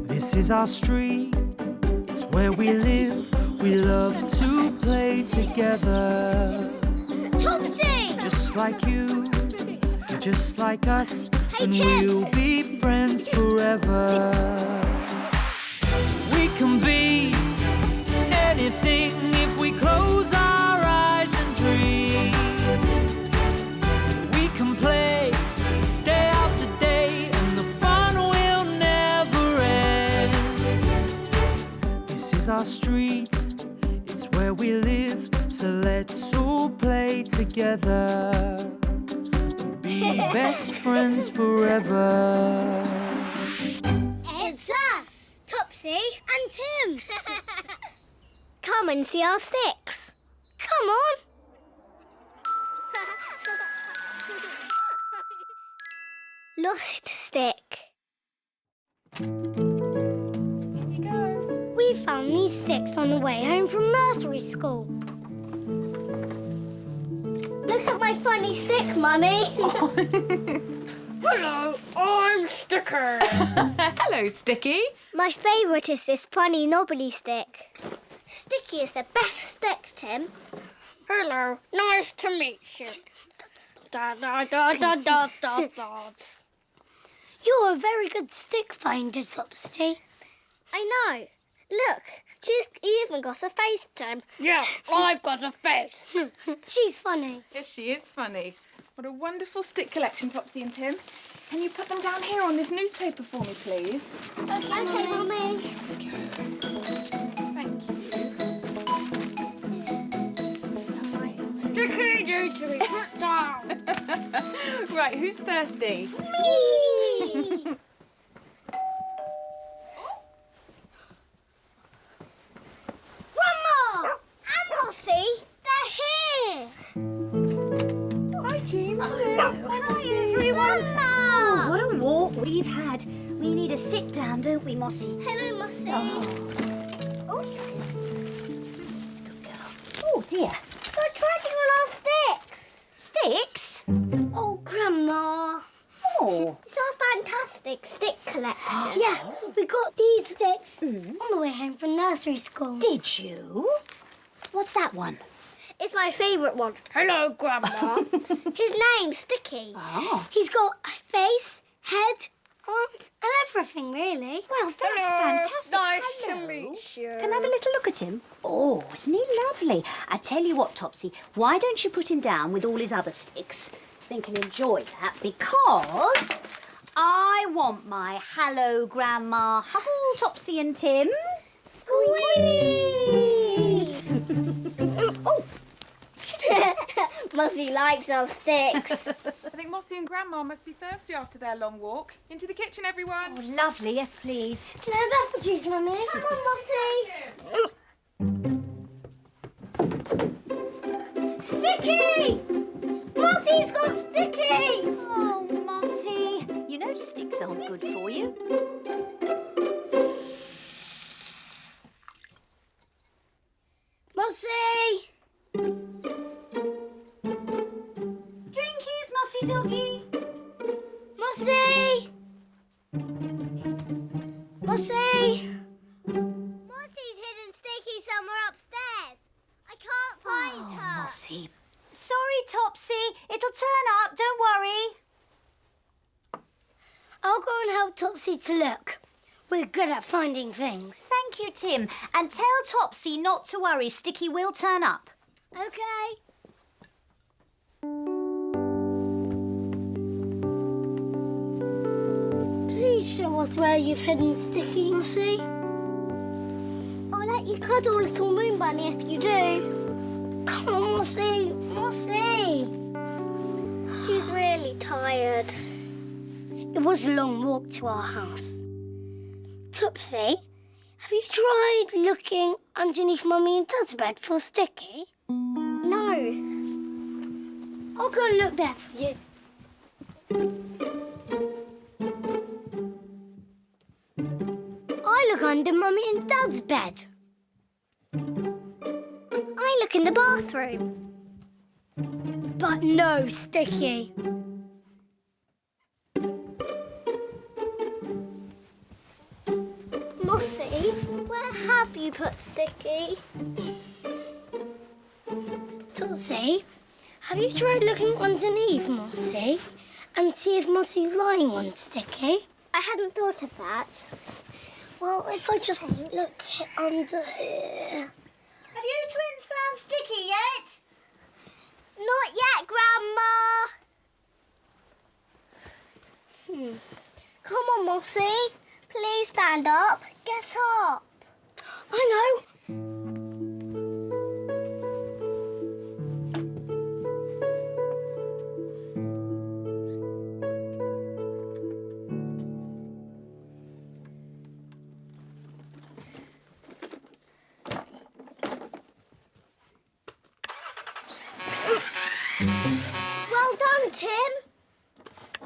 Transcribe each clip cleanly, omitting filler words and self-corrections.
This is our street, it's where we live. We love to play together. Topsy! Just like you, just like us, Hey, and Tim. we'll be friends forever. We can be anything if we close our eyes and dream. We can play day after day, and the fun will never end. This is our street, it's where we live, so let's all play together. Be best friends forever. It's us, Topsy and Tim. Come and see our sticks. Come on. Lost stick. Here we go. We found these sticks on the way home from nursery school. Look at my funny stick, Mummy. Hello, I'm Sticker. Hello, Sticky. My favourite is this funny knobbly stick. Sticky is the best stick, Tim. Hello, nice to meet you. Da da da da da da da. You're a very good stick finder, Topsy. I know. Look, she's even got a face, Tim. Yeah, I've got a face. She's funny. Yes, she is funny. What a wonderful stick collection, Topsy and Tim. Can you put them down here on this newspaper for me, please? Okay, Mummy. Thank you. Sticky, put down. Right, who's thirsty? Me. Grandma and Mossy, they're here. Hi, Jean. Hi, everyone. Grandma. Oh, what a walk we've had. We need to sit down, don't we, Mossy? Hello, Mossy. Oops. That's a good girl. Oh, dear. They're treading on our sticks. Sticks? Oh, Grandma. Oh. It's our fantastic stick collection. Yeah, we got these sticks on the way home from nursery school. Did you? What's that one? It's my favourite one. Hello, Grandma. His name's Sticky. Oh. He's got a face, head, arms, and everything, really. Well, that's fantastic. Nice Hello. to meet you. Can I have a little look at him? Oh, isn't he lovely? I tell you what, Topsy, why don't you put him down with all his other sticks? I think he'll enjoy that because I want my Hello Grandma Hubble, Topsy and Tim. Squeeze! Oh, Mossy likes our sticks. I think Mossy and Grandma must be thirsty after their long walk. Into the kitchen, everyone. oh, lovely. Yes, please. Can I have apple juice, Mummy? Come on, Mossy. Sticky! Mossy's got Sticky! Oh, Mossy, you know sticks aren't good for you. Mossy! Drinkies, Mossy doggy. Mossy! Mossy! Mossy's hidden Sticky somewhere upstairs. I can't find Oh, her. Mossy. Sorry, Topsy. It'll turn up, don't worry. I'll go and help Topsy to look. We're good at finding things. Thank you, Tim. And tell Topsy not to worry. Sticky will turn up. Okay. Please show us where you've hidden Sticky, Mossy. I'll let you cuddle little Moon Bunny if you do. Come on, Mossy. Mossy. She's really tired. It was a long walk to our house. Topsy, have you tried looking underneath Mummy and Dad's bed for Sticky? No. I'll go and look there for you. I look under Mummy and Dad's bed. I look in the bathroom. But no Sticky. Mossy, where have you put Sticky? Topsy, have you tried looking underneath Mossy and see if Mossy's lying on Sticky? I hadn't thought of that. Well, if I just look under here... Have you twins found Sticky yet? Not yet, Grandma. Come on, Mossy. Please stand up. Get up. I know. Well done, Tim.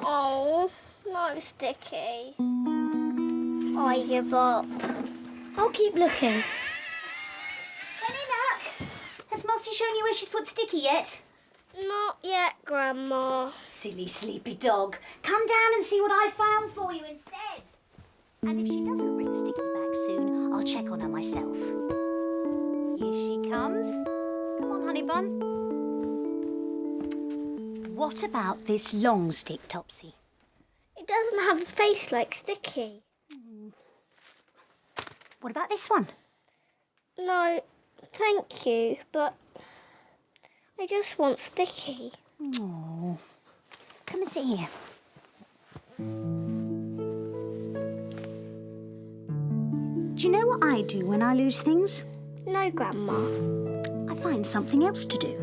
Oh, no Sticky. I give up. I'll keep looking. Any luck? Has Mossy shown you where she's put Sticky yet? Not yet, Grandma. Silly sleepy dog. Come down and see what I found for you instead. And if she doesn't bring Sticky back soon, I'll check on her myself. Here she comes. Come on, honey bun. What about this long stick, Topsy? It doesn't have a face like Sticky. What about this one? No, thank you, but I just want Sticky. Oh, come and sit here. Do you know what I do when I lose things? No, Grandma. I find something else to do.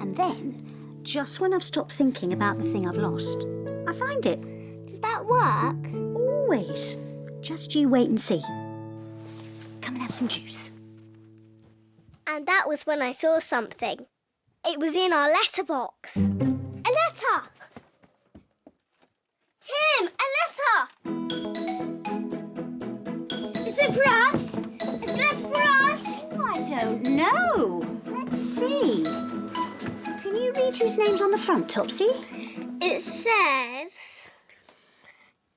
And then, just when I've stopped thinking about the thing I've lost, I find it. Does that work? Always. Just you wait and see. Come and have some juice. And that was when I saw something. It was in our letterbox. A letter! Tim, a letter! Is it for us? Is the letter for us? Oh, I don't know. Let's see. Can you read whose name's on the front, Topsy? It says...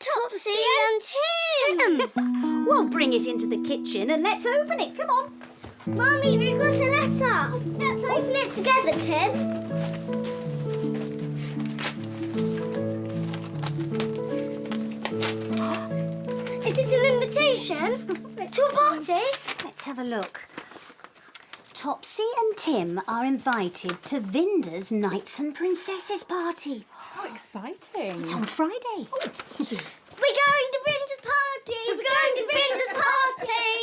Topsy and Tim! Well, bring it into the kitchen and let's open it. Come on. Mummy, we've got a letter. Let's open it together, Tim. Is it an invitation to a party? Let's have a look. Topsy and Tim are invited to Vinder's Knights and Princesses party. How exciting. It's on Friday. Oh, We're going to Vinder's party. We're going to Vinder's party.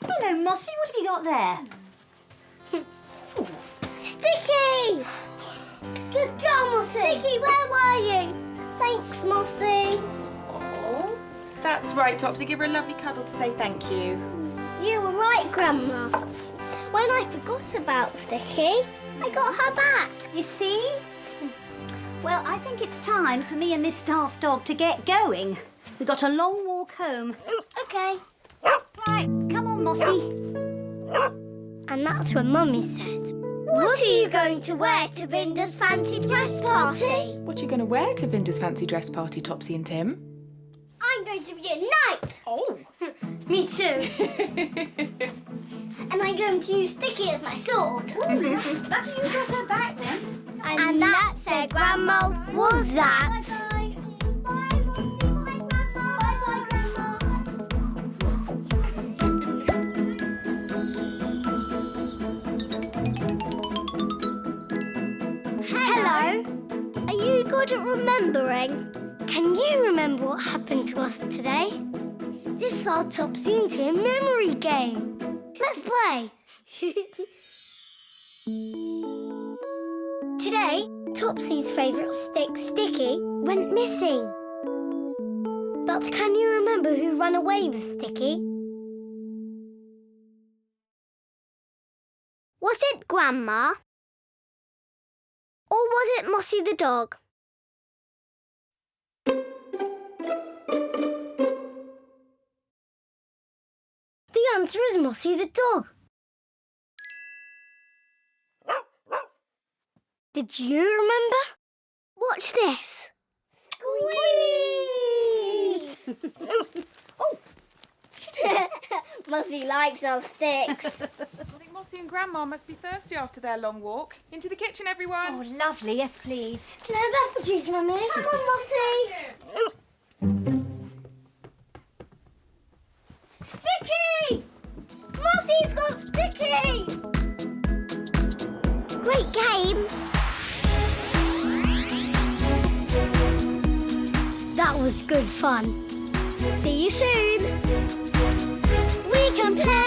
Hello, Mossy. What have you got there? Sticky. Good girl, Mossy. Sticky, where were you? Thanks, Mossy. Oh, that's right, Topsy. Give her a lovely cuddle to say thank you. You were right, Grandma. When I forgot about Sticky, I got her back. You see? Well, I think it's time for me and this daft dog to get going. We've got a long walk home. Okay. Right, come on, Mossy. And that's when Mummy said, What are you going to wear to Vinder's fancy dress party? What are you going to wear to Vinder's fancy dress party, Topsy and Tim? I'm going to be a knight. Oh. Me too. And I'm going to use Sticky as my sword. Lucky you got her back then. And that said, Grandma, was that? Bye, Mossy. Bye, Grandma. Bye, Grandma. Hello. Are you good at remembering? Can you remember what happened to us today? This is our Topsy and Tim memory game. Let's play. Today, Topsy's favourite stick, Sticky, went missing. But can you remember who ran away with Sticky? Was it Grandma? Or was it Mossy the dog? The answer is Mossy the dog. Did you remember? Watch this. Squeeze! Oh, Mossy likes our sticks. I think Mossy and Grandma must be thirsty after their long walk. Into the kitchen, everyone. oh, lovely. Yes, please. Can I have apple juice, Mummy? Come on, Mossy. Sticky! Mossy's got Sticky! Great game. That was good fun. See you soon. We can play.